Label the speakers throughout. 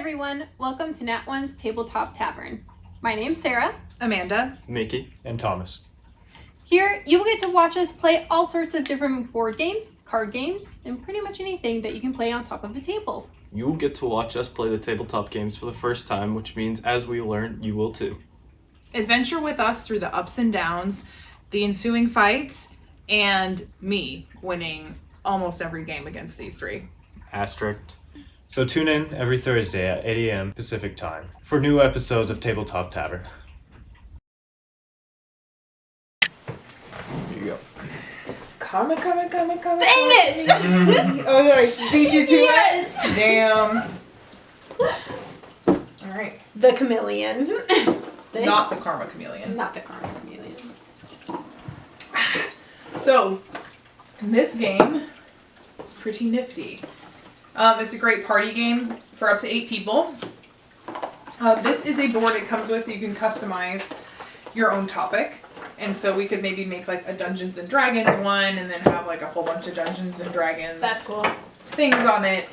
Speaker 1: everyone, welcome to Nat One's Tabletop Tavern. My name's Sarah.
Speaker 2: Amanda.
Speaker 3: Mickey. And Thomas.
Speaker 1: Here, you will get to watch us play all sorts of different board games, card games, and pretty much anything that you can play on top of a table.
Speaker 3: You will get to watch us play the tabletop games for the first time, which means as we learn, you will too.
Speaker 2: Adventure with us through the ups and downs, the ensuing fights, and me winning almost every game against these three.
Speaker 3: Asterisk.
Speaker 4: So tune in every Thursday at 8 a.m. Pacific Time for new episodes of Tabletop Tavern.
Speaker 3: Here you go.
Speaker 2: Come.
Speaker 1: Dang it!
Speaker 2: Oh, no, I beat you to
Speaker 1: Yes!
Speaker 2: it? Damn. Alright.
Speaker 1: The Chameleon.
Speaker 2: Not the Karma Chameleon.
Speaker 1: Not the Karma Chameleon.
Speaker 2: So, this game is pretty nifty. It's a great party game for up to 8 people. This is a board it comes with. You can customize your own topic. And so we could maybe make like a Dungeons and Dragons one and then have like a whole bunch of Dungeons and Dragons
Speaker 1: That's cool.
Speaker 2: things on it.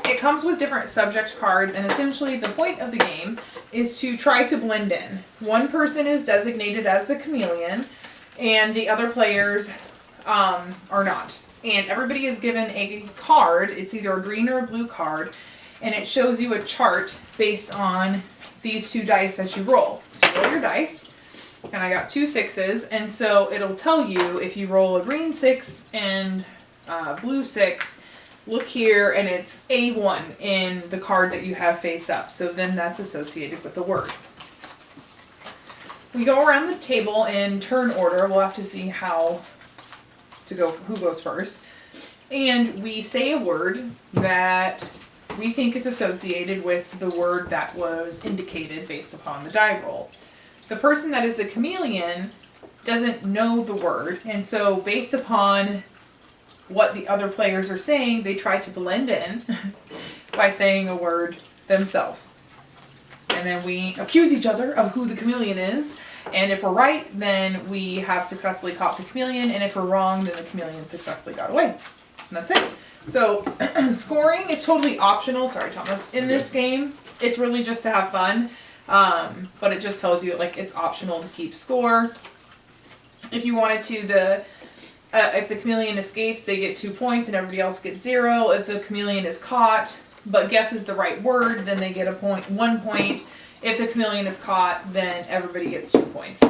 Speaker 2: It comes with different subject cards, and essentially the point of the game is to try to blend in. One person is designated as the chameleon, and the other players are not. And everybody is given a card. It's either a green or a blue card, and it shows you a chart based on these 2 dice that you roll. So you roll your dice, and I got 2 6s, and so it'll tell you if you roll a green 6 and blue 6, look here, and it's A1 in the card that you have face up. So then that's associated with the word. We go around the table in turn order. We'll have to see how to go, who goes first. And we say a word that we think is associated with the word that was indicated based upon the die roll. The person that is the chameleon doesn't know the word, and so based upon what the other players are saying, they try to blend in by saying a word themselves. And then we accuse each other of who the chameleon is, and if we're right, then we have successfully caught the chameleon, and if we're wrong, then the chameleon successfully got away. And that's it. So, scoring is totally optional. Sorry, Thomas. In this game, it's really just to have fun. But it just tells you, like, it's optional to keep score. If you wanted to, if the chameleon escapes, they get 2 points and everybody else gets 0. If the chameleon is caught, but guesses the right word, then they get 1 point. If the chameleon is caught, then everybody gets 2 points.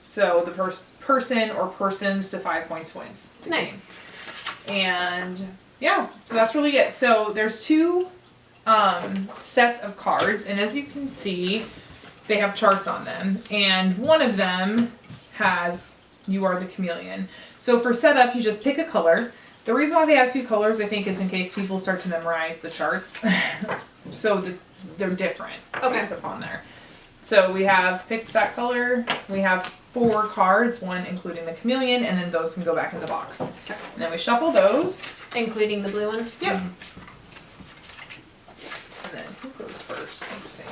Speaker 2: So the first person or persons to 5 points wins.
Speaker 1: Nice.
Speaker 2: And yeah, so that's really it. So there's 2 sets of cards, and as you can see, they have charts on them. And one of them has "You are the chameleon." So for setup, you just pick a color. The reason why they have 2 colors, I think, is in case people start to memorize the charts. So they're different based upon there. So we have picked that color. We have 4 cards, 1 including the chameleon, and then those can go back in the box.
Speaker 1: Okay.
Speaker 2: And then we shuffle those.
Speaker 1: Including the blue ones?
Speaker 2: Yep. And then who goes first? Let's see.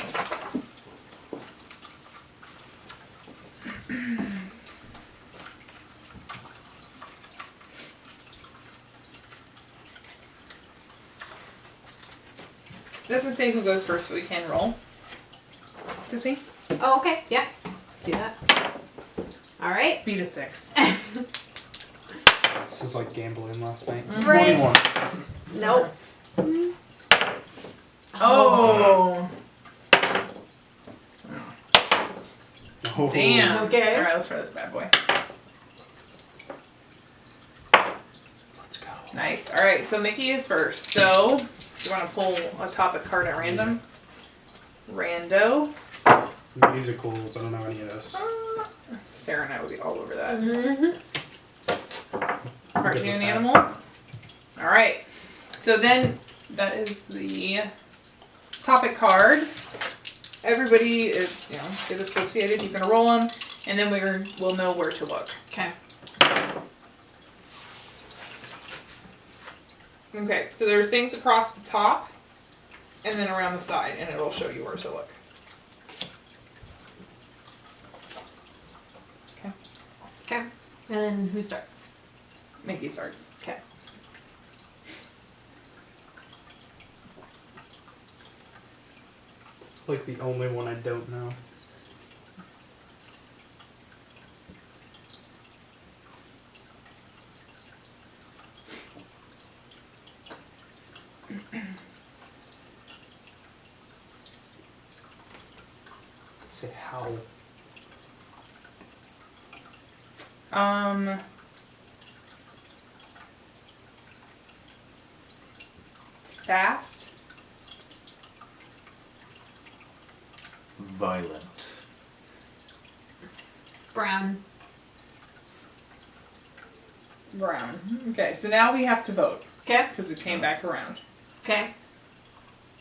Speaker 2: It doesn't say who goes first, but we can roll to see.
Speaker 1: Oh, okay. Yeah. Let's do that. All right.
Speaker 2: Beat a 6.
Speaker 4: This is like gambling last night.
Speaker 1: Right.
Speaker 4: 1-1.
Speaker 1: Nope.
Speaker 2: Oh.
Speaker 4: Oh.
Speaker 2: Damn.
Speaker 1: Okay.
Speaker 2: All right, let's try this bad boy.
Speaker 4: Let's go.
Speaker 2: Nice. All right, so Mickey is first. So you want to pull a topic card at random? Rando.
Speaker 4: Musicals, I don't know any of this.
Speaker 2: Sarah and I would be all over that.
Speaker 1: Mm-hmm.
Speaker 2: Cartoon animals. All right. So then that is the topic card. Everybody is, get associated. He's gonna roll them, and then we'll know where to look.
Speaker 1: Okay.
Speaker 2: Okay. So there's things across the top, and then around the side, and it'll show you where to look. Okay.
Speaker 1: Okay. And then who starts?
Speaker 2: Mickey starts.
Speaker 1: Okay.
Speaker 5: Like the only one I don't know. Say how.
Speaker 2: Fast.
Speaker 6: Violent.
Speaker 1: Brown.
Speaker 2: Brown. Okay, so now we have to vote
Speaker 1: Okay.
Speaker 2: because it came back around.
Speaker 1: Okay.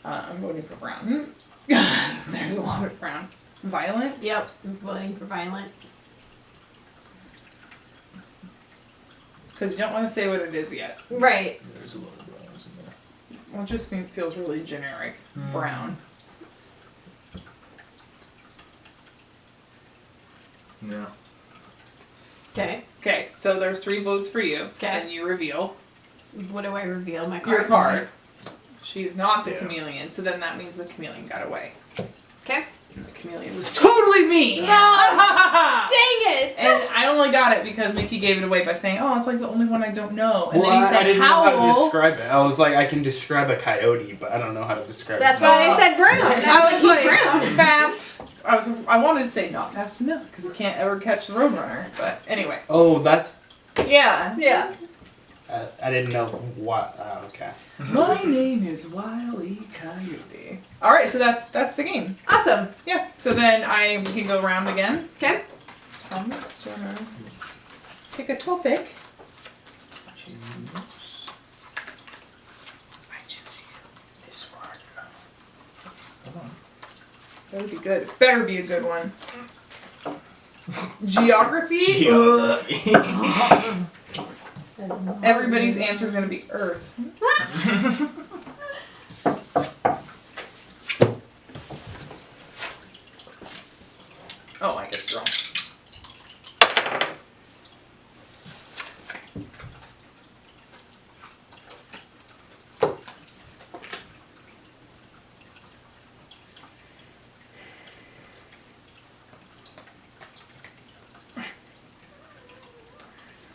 Speaker 2: I'm voting for brown. There's a lot of brown. Violent.
Speaker 1: Yep. I'm voting for violent.
Speaker 2: Because you don't want to say what it is yet.
Speaker 1: Right.
Speaker 6: There's a lot of browns in there.
Speaker 2: Well, it just feels really generic. Brown.
Speaker 6: Yeah.
Speaker 1: Okay.
Speaker 2: Okay, so there's 3 votes for you. So
Speaker 1: Okay.
Speaker 2: then you reveal
Speaker 1: What do I reveal? My card.
Speaker 2: your card. She's not the
Speaker 6: Yeah.
Speaker 2: chameleon, so then that means the chameleon got away.
Speaker 1: Okay.
Speaker 2: The chameleon was totally me!
Speaker 1: No! Dang it!
Speaker 2: And I only got it because Mickey gave it away by saying, "Oh, it's like the only one I don't know." And
Speaker 5: Well,
Speaker 2: then he said,
Speaker 5: I didn't know how to
Speaker 2: "Howl."
Speaker 5: describe it. I was like, I can describe a coyote, but I don't know how to describe
Speaker 1: That's
Speaker 5: it.
Speaker 1: why I said brown.
Speaker 2: I was like,
Speaker 1: brown.
Speaker 2: fast. I wanted to say not fast enough because it can't ever catch the Roadrunner. But anyway,
Speaker 5: Oh, that's.
Speaker 2: yeah.
Speaker 1: Yeah.
Speaker 5: I didn't know what. Okay.
Speaker 2: My name is Wile E. Coyote. All right, so that's the game.
Speaker 1: Awesome.
Speaker 2: Yeah. So then we can go around again.
Speaker 1: Okay.
Speaker 2: Thomas, do you wanna pick a topic? I choose you. This one.
Speaker 6: Come on.
Speaker 2: That would be good. It better be a good one. Geography?
Speaker 6: Geography.
Speaker 2: Everybody's answer is going to be Earth. Oh, I get it wrong.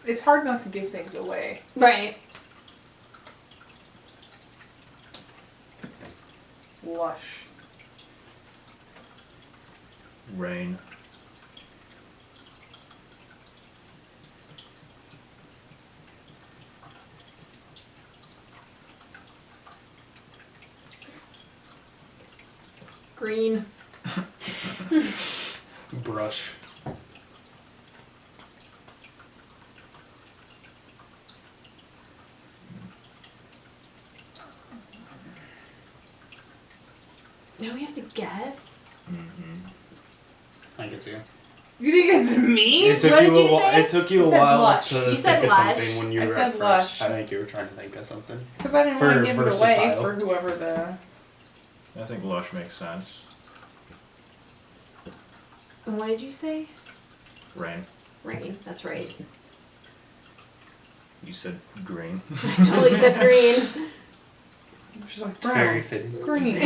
Speaker 2: It's hard not to give things away.
Speaker 1: Right.
Speaker 2: Lush.
Speaker 6: Rain.
Speaker 1: Green.
Speaker 5: Brush.
Speaker 1: Now we have to guess.
Speaker 6: Mm-hmm.
Speaker 5: I get you.
Speaker 2: You think it's me?
Speaker 5: It took
Speaker 1: What
Speaker 5: you
Speaker 1: did you
Speaker 5: a while.
Speaker 1: say?
Speaker 5: It took you
Speaker 2: I
Speaker 5: a
Speaker 2: said
Speaker 5: while
Speaker 2: lush.
Speaker 5: to
Speaker 1: You
Speaker 5: think
Speaker 1: said
Speaker 5: of
Speaker 1: lush.
Speaker 5: something when you
Speaker 2: I
Speaker 5: were
Speaker 2: said
Speaker 5: at first.
Speaker 2: lush.
Speaker 5: I think you were trying to think of something.
Speaker 2: Because I didn't want to
Speaker 5: For
Speaker 2: give it away
Speaker 5: versatile.
Speaker 2: for whoever the...
Speaker 6: I think lush makes sense.
Speaker 1: And what did you say?
Speaker 6: Rain.
Speaker 1: Rain. That's right.
Speaker 6: You said green.
Speaker 1: I totally said green.
Speaker 2: She's like,
Speaker 5: It's very
Speaker 2: brown.
Speaker 5: fitting.
Speaker 2: Green.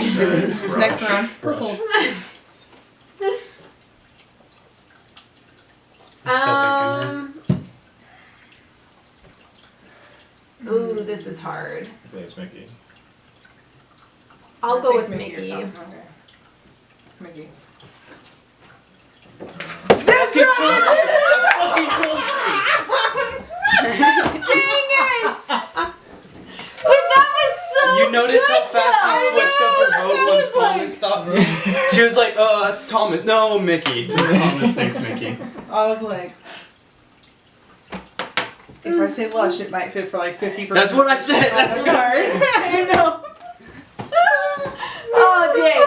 Speaker 6: Brush.
Speaker 2: Next round.
Speaker 5: Brush.
Speaker 2: Purple.
Speaker 1: Ooh, this is hard.
Speaker 6: I think it's Mickey.
Speaker 1: I'll
Speaker 2: I
Speaker 1: go
Speaker 2: think
Speaker 1: with Mickey.
Speaker 2: Okay. Mickey.
Speaker 1: But that was so
Speaker 5: You notice how
Speaker 1: good,
Speaker 5: fast
Speaker 1: though.
Speaker 5: she switched up her vote once Thomas stopped? She was like, Thomas. No, Mickey. Since Thomas thinks Mickey.
Speaker 2: I was like... If I say lush, it might fit for like 50%.
Speaker 5: That's what I said. That's what
Speaker 2: I know.
Speaker 1: Oh, dang.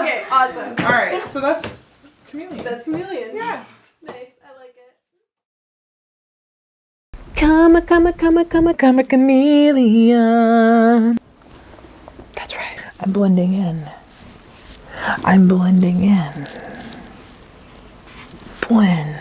Speaker 1: Okay, awesome.
Speaker 2: Alright, so that's Chameleon.
Speaker 1: That's Chameleon.
Speaker 2: Yeah.
Speaker 1: Nice. I like it.
Speaker 7: Come a chameleon. That's right. I'm blending in. Blend.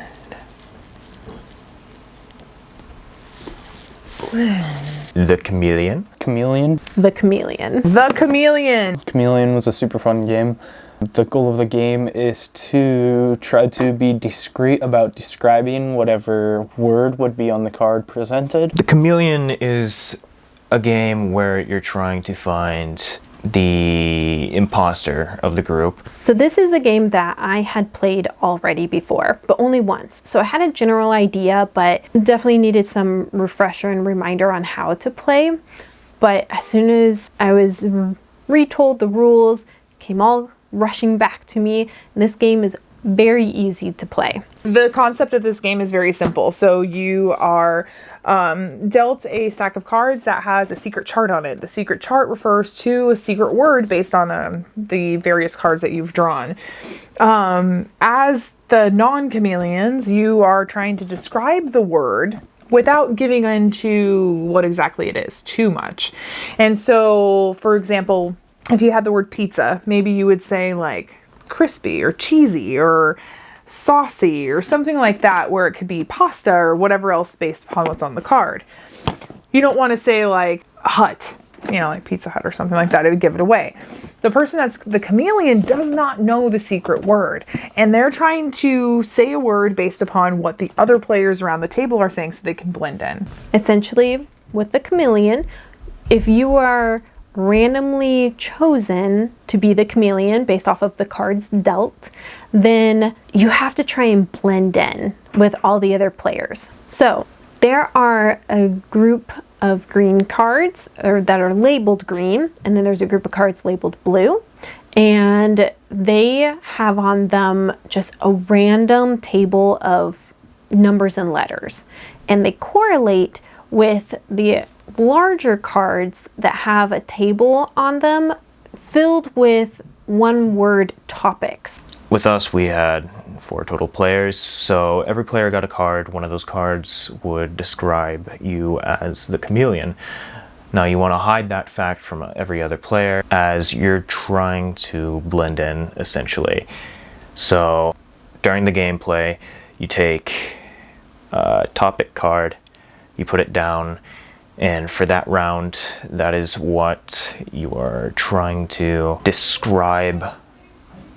Speaker 8: The Chameleon.
Speaker 9: Chameleon.
Speaker 7: The chameleon.
Speaker 9: The Chameleon. Chameleon was a super fun game.
Speaker 8: The goal of the game is to try to be discreet about describing whatever word would be on the card presented.
Speaker 4: The Chameleon is a game where you're trying to find the imposter of the group.
Speaker 1: So this is a game that I had played already before, but only once. So I had a general idea, but definitely needed some refresher and reminder on how to play. But as soon as I was retold the rules, came all rushing back to me. And this game is very easy to play.
Speaker 9: The concept of this game is very simple. So you are dealt a stack of cards that has a secret chart on it. The secret chart refers to a secret word based on the various cards that you've drawn. As the non-chameleons, you are trying to describe the word without giving into what exactly it is too much. And so, for example, if you had the word pizza, maybe you would say like crispy or cheesy or saucy or something like that, where it could be pasta or whatever else based upon what's on the card. You don't want to say like hut, like Pizza Hut or something like that. It would give it away. The person that's the chameleon does not know the secret word, and they're trying to say a word based upon what the other players around the table are saying so they can blend in.
Speaker 1: Essentially, with the chameleon, if you are randomly chosen to be the chameleon based off of the cards dealt, then you have to try and blend in with all the other players. So there are a group of green cards that are labeled green, and then there's a group of cards labeled blue, and they have on them just a random table of numbers and letters, and they correlate with the larger cards that have a table on them filled with one word topics.
Speaker 4: With us, we had 4 total players, so every player got a card. One of those cards would describe you as the chameleon. Now you want to hide that fact from every other player as you're trying to blend in, essentially. So during the gameplay, you take a topic card, you put it down, and for that round, that is what you are trying to describe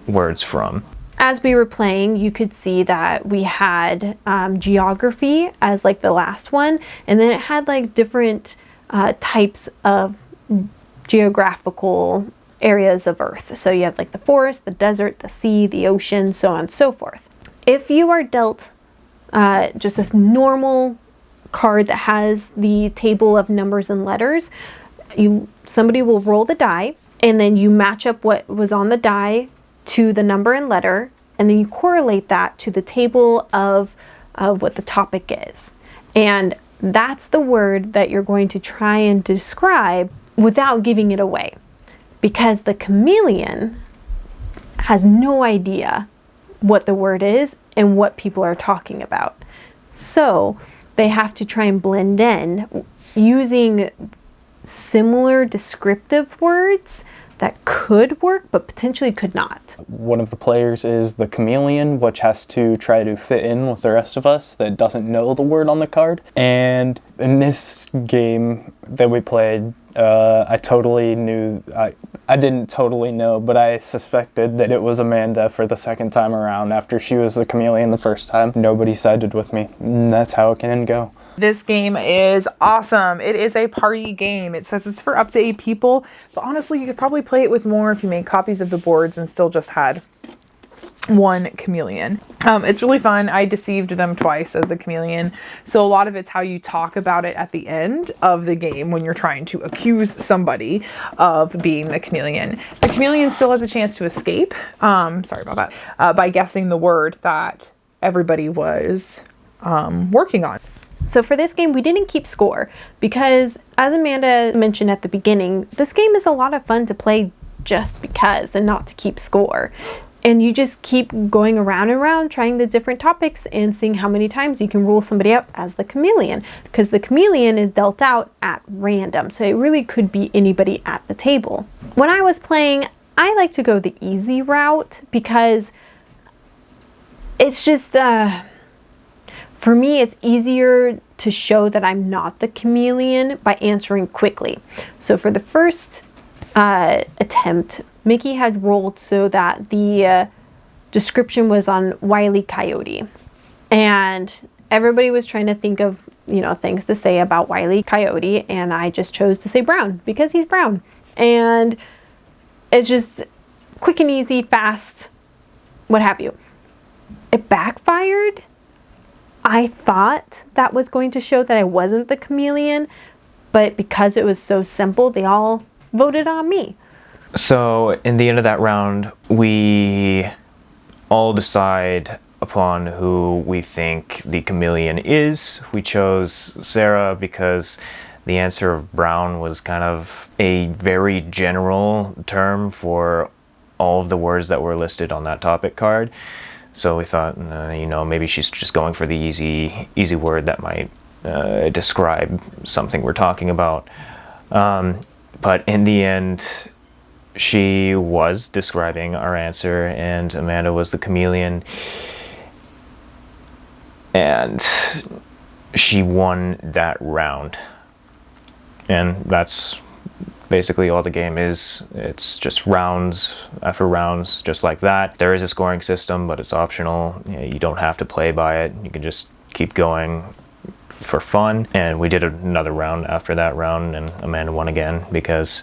Speaker 4: words from.
Speaker 1: As we were playing, you could see that we had geography as like the last one, and then it had like different types of geographical areas of Earth. So you have like the forest, the desert, the sea, the ocean, so on and so forth. If you are dealt just this normal card that has the table of numbers and letters, somebody will roll the die, and then you match up what was on the die to the number and letter, and then you correlate that to the table of what the topic is. And that's the word that you're going to try and describe without giving it away, because the chameleon has no idea what the word is and what people are talking about. So they have to try and blend in using similar descriptive words that could work, but potentially could not.
Speaker 8: One of the players is the chameleon, which has to try to fit in with the rest of us that doesn't know the word on the card. And in this game that we played, I didn't totally know, but I suspected that it was Amanda for the second time around after she was the chameleon the first time. Nobody sided with me. That's how it can go.
Speaker 9: This game is awesome. It is a party game. It says it's for up to 8 people, but honestly, you could probably play it with more if you made copies of the boards and still just had one chameleon. It's really fun. I deceived them twice as the chameleon. So a lot of it's how you talk about it at the end of the game when you're trying to accuse somebody of being the chameleon. The chameleon still has a chance to escape. Sorry about that. By guessing the word that everybody was working on.
Speaker 1: So for this game, we didn't keep score because, as Amanda mentioned at the beginning, this game is a lot of fun to play just because and not to keep score. And you just keep going around and around trying the different topics and seeing how many times you can rule somebody out as the chameleon, because the chameleon is dealt out at random. So it really could be anybody at the table. When I was playing, I like to go the easy route because it's just, for me, it's easier to show that I'm not the chameleon by answering quickly. So for the first attempt, Mickey had rolled so that the description was on Wile E. Coyote. And everybody was trying to think of, things to say about Wile E. Coyote, and I just chose to say brown because he's brown. And it's just quick and easy, fast, what have you. It backfired. I thought that was going to show that I wasn't the chameleon, but because it was so simple, they all voted on me.
Speaker 4: So in the end of that round, we all decide upon who we think the chameleon is. We chose Sarah because the answer of brown was kind of a very general term for all of the words that were listed on that topic card. So we thought, maybe she's just going for the easy word that might describe something we're talking about. But in the end, she was describing our answer, and Amanda was the chameleon. And she won that round. And that's basically all the game is. It's just rounds after rounds, just like that. There is a scoring system, but it's optional. You don't have to play by it. You can just keep going for fun. And we did another round after that round, and Amanda won again because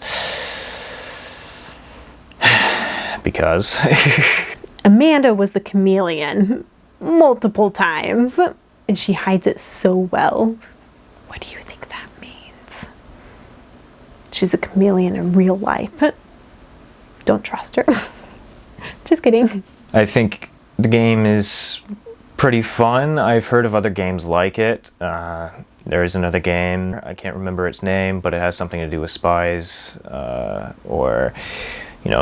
Speaker 1: Amanda was the chameleon multiple times, and she hides it so well. What do you think that means? She's a chameleon in real life. Don't trust her. Just kidding.
Speaker 4: I think the game is pretty fun. I've heard of other games like it. There is another game, I can't remember its name, but it has something to do with spies, or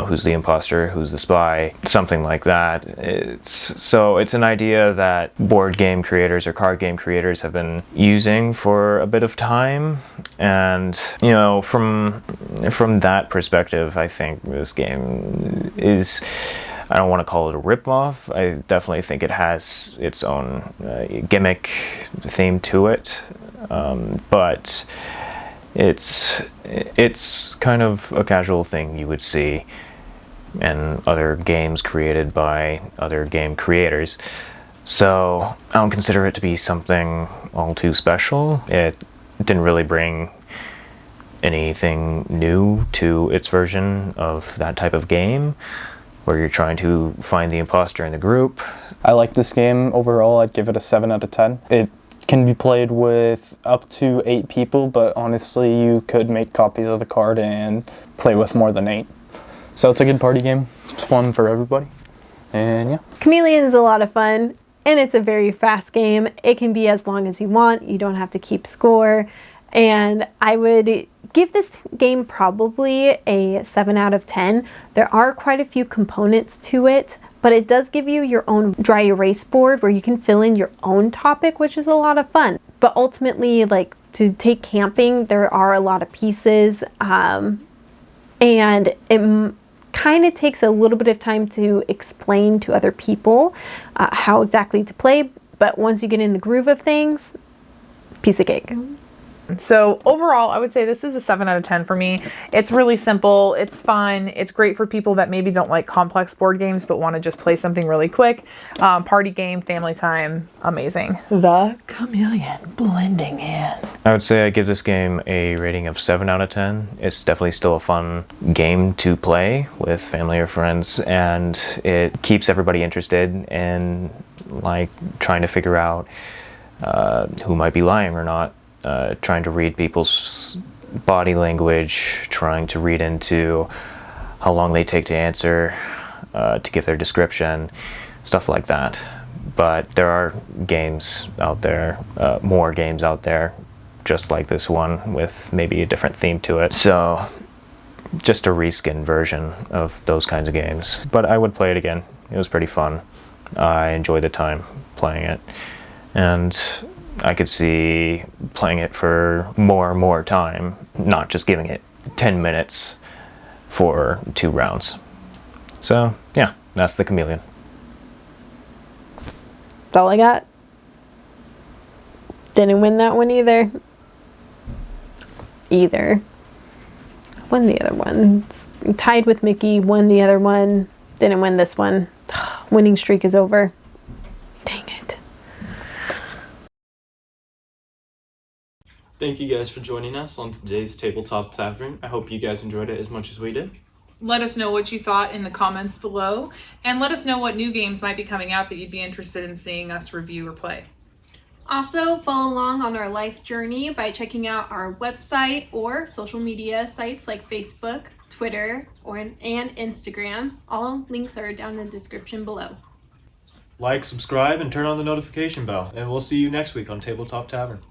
Speaker 4: who's the imposter, who's the spy, something like that. It's an idea that board game creators or card game creators have been using for a bit of time, and from that perspective, I think this game is, I don't want to call it a ripoff. I definitely think it has its own gimmick theme to it, but it's kind of a casual thing you would see in other games created by other game creators. So I don't consider it to be something all too special. It didn't really bring anything new to its version of that type of game, where you're trying to find the imposter in the group.
Speaker 8: I like this game overall. I'd give it a 7 out of 10. It can be played with up to 8 people, but honestly you could make copies of the card and play with more than 8. So it's a good party game. It's fun for everybody. And yeah.
Speaker 1: Chameleon is a lot of fun, and it's a very fast game. It can be as long as you want. You don't have to keep score. And I would give this game probably a 7 out of 10. There are quite a few components to it, but it does give you your own dry erase board where you can fill in your own topic, which is a lot of fun. But ultimately, like, to take camping, there are a lot of pieces, and it kind of takes a little bit of time to explain to other people how exactly to play, but once you get in the groove of things, piece of cake.
Speaker 9: So overall, I would say this is a 7 out of 10 for me. It's really simple. It's fun. It's great for people that maybe don't like complex board games but want to just play something really quick. Party game, family time, amazing.
Speaker 7: The chameleon blending in.
Speaker 4: I would say I give this game a rating of 7 out of 10. It's definitely still a fun game to play with family or friends, and it keeps everybody interested in trying to figure out who might be lying or not. Trying to read people's body language, trying to read into how long they take to answer, to give their description, stuff like that. But there are games out there, more games out there, just like this one, with maybe a different theme to it. So, just a reskin version of those kinds of games. But I would play it again. It was pretty fun. I enjoyed the time playing it. And I could see playing it for more and more time, not just giving it 10 minutes for 2 rounds. So, yeah, that's the Chameleon.
Speaker 1: That's all I got. Didn't win that one either. Won the other one. Tied with Mickey, won the other one. Didn't win this one. Winning streak is over. Dang it.
Speaker 3: Thank you guys for joining us on today's Tabletop Tavern. I hope you guys enjoyed it as much as we did.
Speaker 2: Let us know what you thought in the comments below, and let us know what new games might be coming out that you'd be interested in seeing us review or play.
Speaker 1: Also, follow along on our life journey by checking out our website or social media sites like Facebook, Twitter, and Instagram. All links are down in the description below.
Speaker 6: Like, subscribe, and turn on the notification bell. And we'll see you next week on Tabletop Tavern.